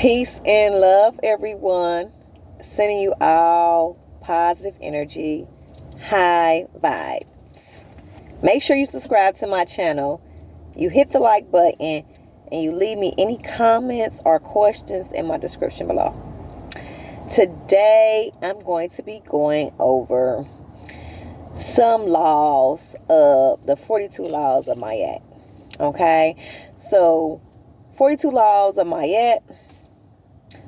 Peace and love, everyone. Sending you all positive energy, high vibes. Make sure you subscribe to my channel. You hit the like button and you leave me any comments or questions in my description below. Today, I'm going to be going over some laws of the 42 laws of Ma'at. Okay, so 42 laws of Ma'at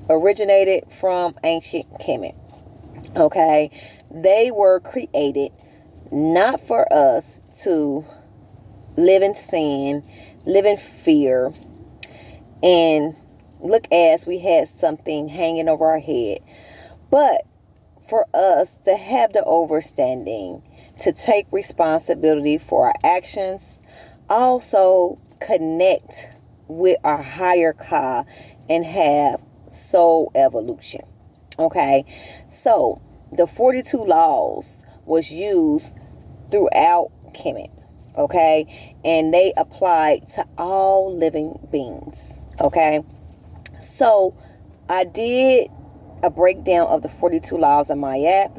originated from ancient Kemet. Okay, they were created not for us to live in sin, live in fear, and look as we had something hanging over our head, but for us to have the understanding to take responsibility for our actions, also connect with our higher Ka and have soul evolution. Okay, so the 42 laws was used throughout Kemet. Okay, and they applied to all living beings. Okay, so I did a breakdown of the 42 laws of Ma'at.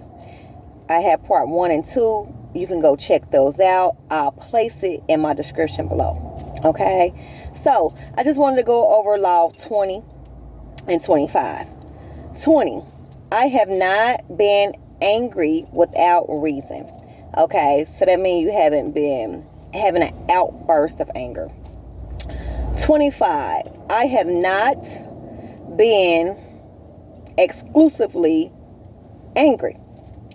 I have part 1 and 2. You can go check those out. I'll place it in my description below. Okay, so I just wanted to go over law 20 and 25. 20, I have not been angry without reason. Okay, so that means you haven't been having an outburst of anger. 25, I have not been exclusively angry.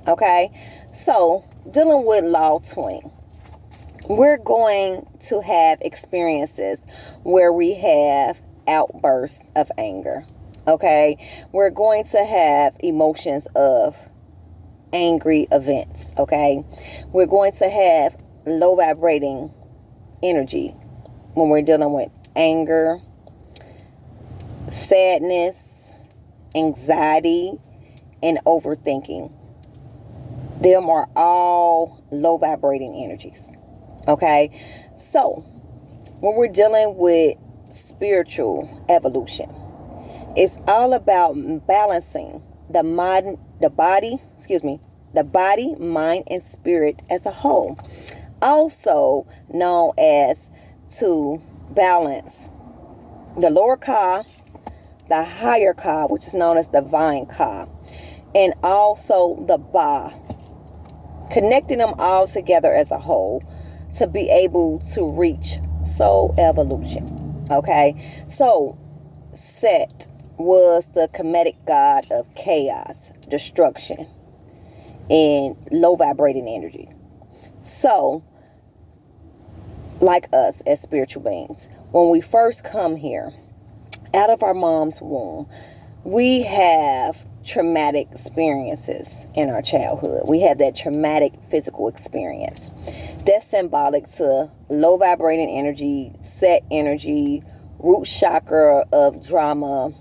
Okay, so dealing with law 20, we're going to have experiences where we have outbursts of anger. Okay, we're going to have emotions of angry events. Okay, we're going to have low vibrating energy when we're dealing with anger, sadness, anxiety, and overthinking. Them are all low vibrating energies. Okay, so when we're dealing with spiritual evolution, it's all about balancing the body, mind, and spirit as a whole. Also known as to balance the lower Ka, the higher Ka, which is known as divine Ka, and also the Ba. Connecting them all together as a whole to be able to reach soul evolution. Okay, so Set was the Kemetic god of chaos, destruction, and low vibrating energy. So, like us as spiritual beings, when we first come here out of our mom's womb, we have traumatic experiences in our childhood. We have that traumatic physical experience. That's symbolic to low vibrating energy, set energy, root chakra of drama,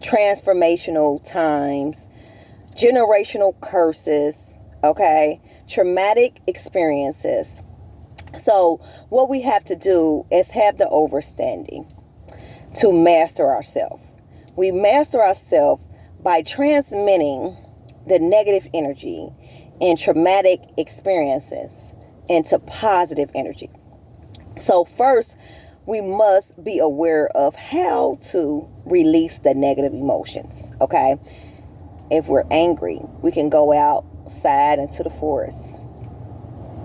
transformational times, generational curses, okay, traumatic experiences. So what we have to do is have the understanding to master ourselves. We master ourselves by transmitting the negative energy and traumatic experiences into positive energy. So first, we must be aware of how to release the negative emotions. Okay, if we're angry, we can go outside into the forest,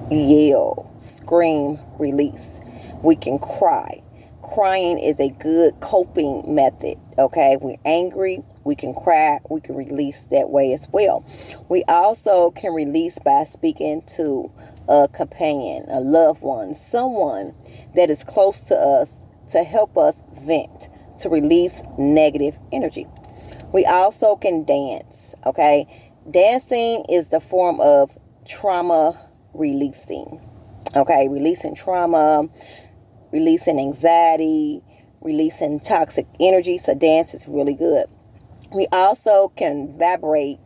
yell, scream, release. We can cry. Crying is a good coping method. Okay, we're angry, we can cry, we can release that way as well. We also can release by speaking to a companion, a loved one, someone that is close to us to help us vent, to release negative energy. We also can dance. Okay, dancing is the form of trauma releasing. Okay, releasing trauma, releasing anxiety, releasing toxic energy. So dance is really good. We also can vibrate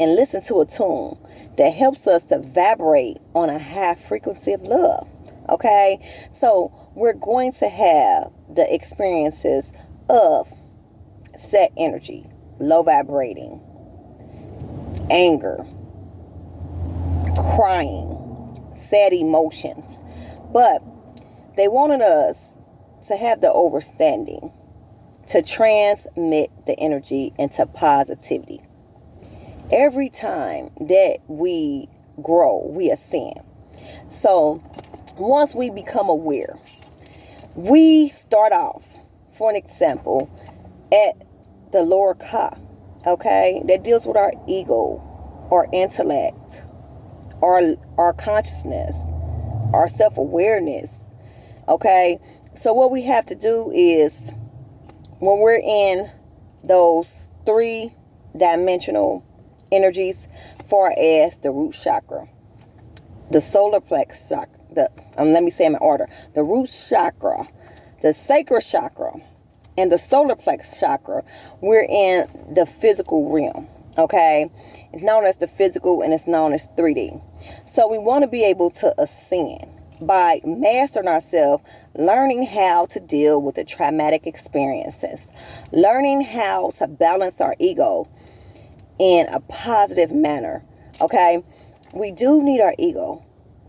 and listen to a tune that helps us to vibrate on a high frequency of love. Okay, so we're going to have the experiences of set energy, low vibrating, anger, crying, sad emotions. But they wanted us to have the understanding to transmit the energy into positivity. Every time that we grow, we ascend. So once we become aware, we start off, for an example, at the lower ka, okay, that deals with our ego, our intellect, our consciousness, our self-awareness, okay. So what we have to do is, when we're in those three-dimensional energies, far as the root chakra, the solar plex chakra, let me say them in order: the root chakra, the sacral chakra, and the solar plex chakra, we're in the physical realm, okay? It's known as the physical, and it's known as 3D. So we want to be able to ascend by mastering ourselves, learning how to deal with the traumatic experiences, learning how to balance our ego in a positive manner, okay? We do need our ego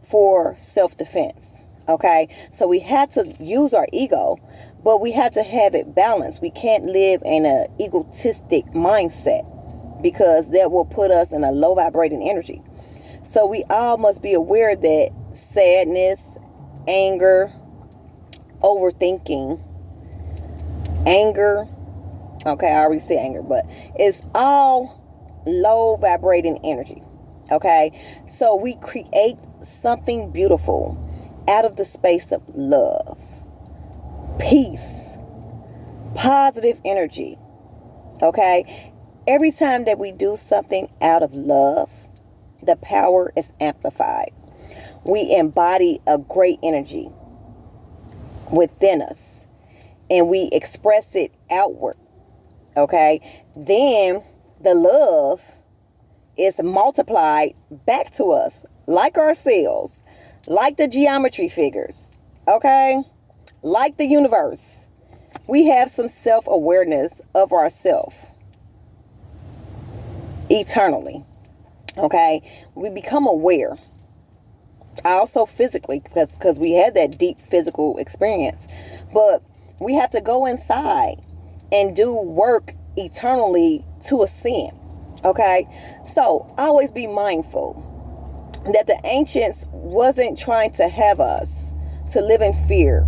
for self-defense, okay? So we have to use our ego, but we have to have it balanced. We can't live in an egotistic mindset, because that will put us in a low vibrating energy. So we all must be aware that sadness, anger, overthinking, anger, okay, I already said anger, but it's all low vibrating energy, okay? So we create something beautiful out of the space of love, peace, positive energy, okay? Every time that we do something out of love, the power is amplified. We embody a great energy within us, and we express it outward, okay? Then the love is multiplied back to us, like our cells, like the geometry figures, okay? Like the universe. We have some self-awareness of ourself eternally, okay? We become aware. Also physically, because we had that deep physical experience. But we have to go inside and do work eternally to ascend, okay? So always be mindful that the ancients wasn't trying to have us to live in fear,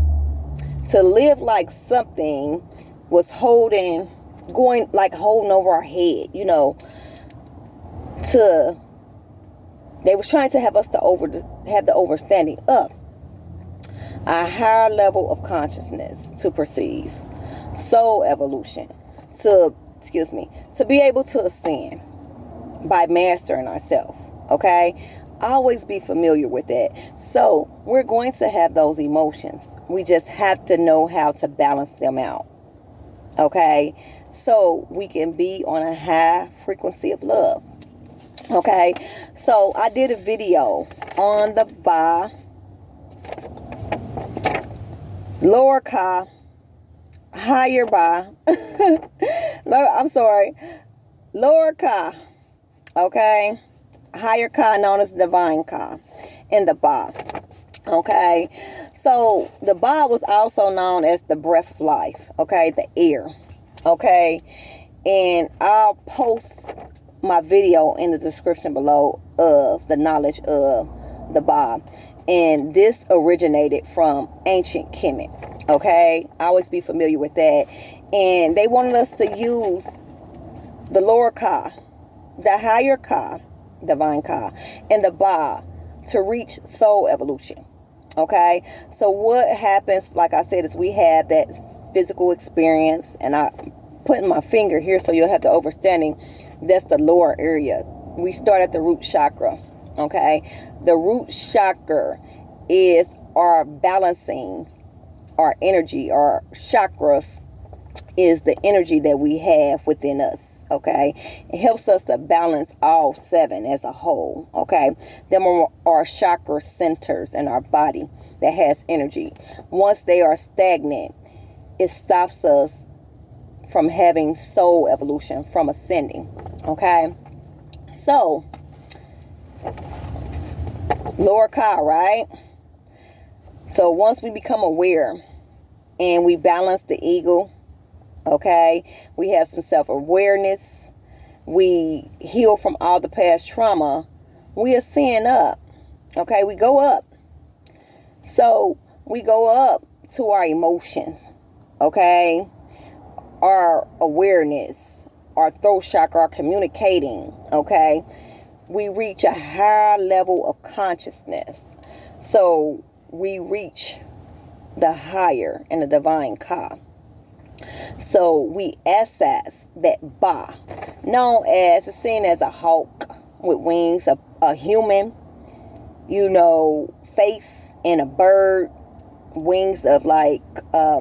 to live like something was holding over our head, they was trying to have us to have the understanding of a higher level of consciousness to perceive soul evolution, to be able to ascend by mastering ourselves, okay? Always be familiar with that. So we're going to have those emotions. We just have to know how to balance them out, okay? So we can be on a high frequency of love. Okay, so I did a video on the Ba, lower Ka, higher Ba, lower Ka, okay, higher Ka, known as divine Ka, and the Ba, okay. So the Ba was also known as the breath of life, okay, the air, okay, and I'll post my video in the description below of the knowledge of the Ba. And this originated from ancient Kemet, okay? Always be familiar with that. And they wanted us to use the lower Ka, the higher Ka, divine Ka, and the Ba to reach soul evolution, okay? So what happens, like I said, is we have that physical experience, and I put my finger here so you'll have the understanding. That's the lower area. We start at the root chakra, okay? The root chakra is our balancing, our energy, our chakras is the energy that we have within us, okay? It helps us to balance all 7 as a whole, okay? Them are our chakra centers in our body that has energy. Once they are stagnant, it stops us from having soul evolution, from ascending. Okay, so lower Ka, right? So once we become aware and we balance the ego, okay, we have some self-awareness, we heal from all the past trauma, we ascend up. Okay, we go up. So we go up to our emotions, okay, our awareness, our throat chakra, our communicating, okay. We reach a higher level of consciousness. So we reach the higher and the divine Ka. So we access that Ba, known as, it's seen as a hawk with wings, a human, face, and a bird, wings of like a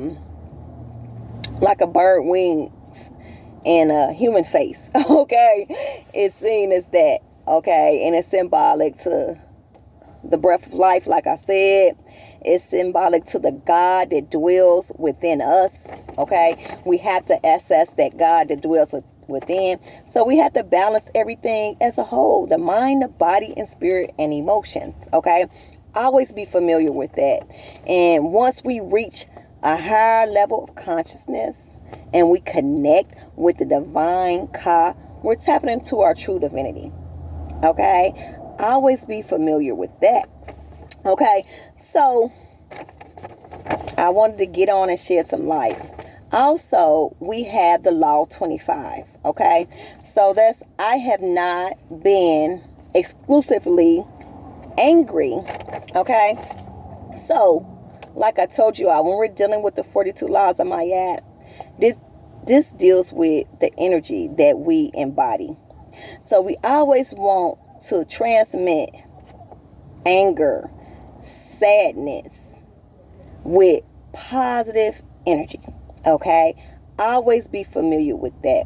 bird wings and a human face. Okay, it's seen as that. Okay, and it's symbolic to the breath of life, like I said. It's symbolic to the God that dwells within us. Okay, we have to access that God that dwells within. So we have to balance everything as a whole: the mind, the body, and spirit, and emotions. Okay, always be familiar with that. And once we reach a higher level of consciousness and we connect with the divine Ka, we're tapping into our true divinity. Okay, always be familiar with that. Okay, so I wanted to get on and shed some light. Also, we have the Law 25. Okay, so that's, I have not been exclusively angry. Okay, so like I told you all, when we're dealing with the 42 laws of Ma'at, this deals with the energy that we embody. So we always want to transmit anger, sadness with positive energy. Okay, always be familiar with that.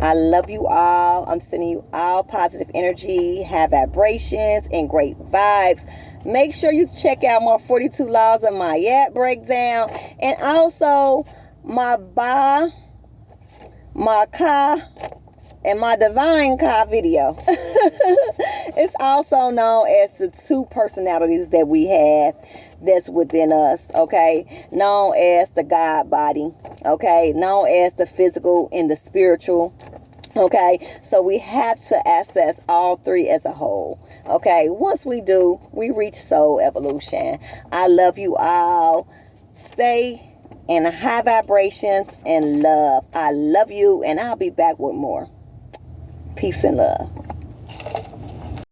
I love you all. I'm sending you all positive energy, high vibrations, and great vibes. Make sure you check out my 42 laws of Ma'at breakdown, and also my Ba, my Ka, and my divine Ka video. It's also known as the two personalities that we have that's within us, okay, known as the God body, okay, known as the physical and the spiritual. Okay, so we have to access all three as a whole. Okay, once we do, we reach soul evolution. I love you all. Stay in high vibrations and love. I love you, and I'll be back with more. Peace and love.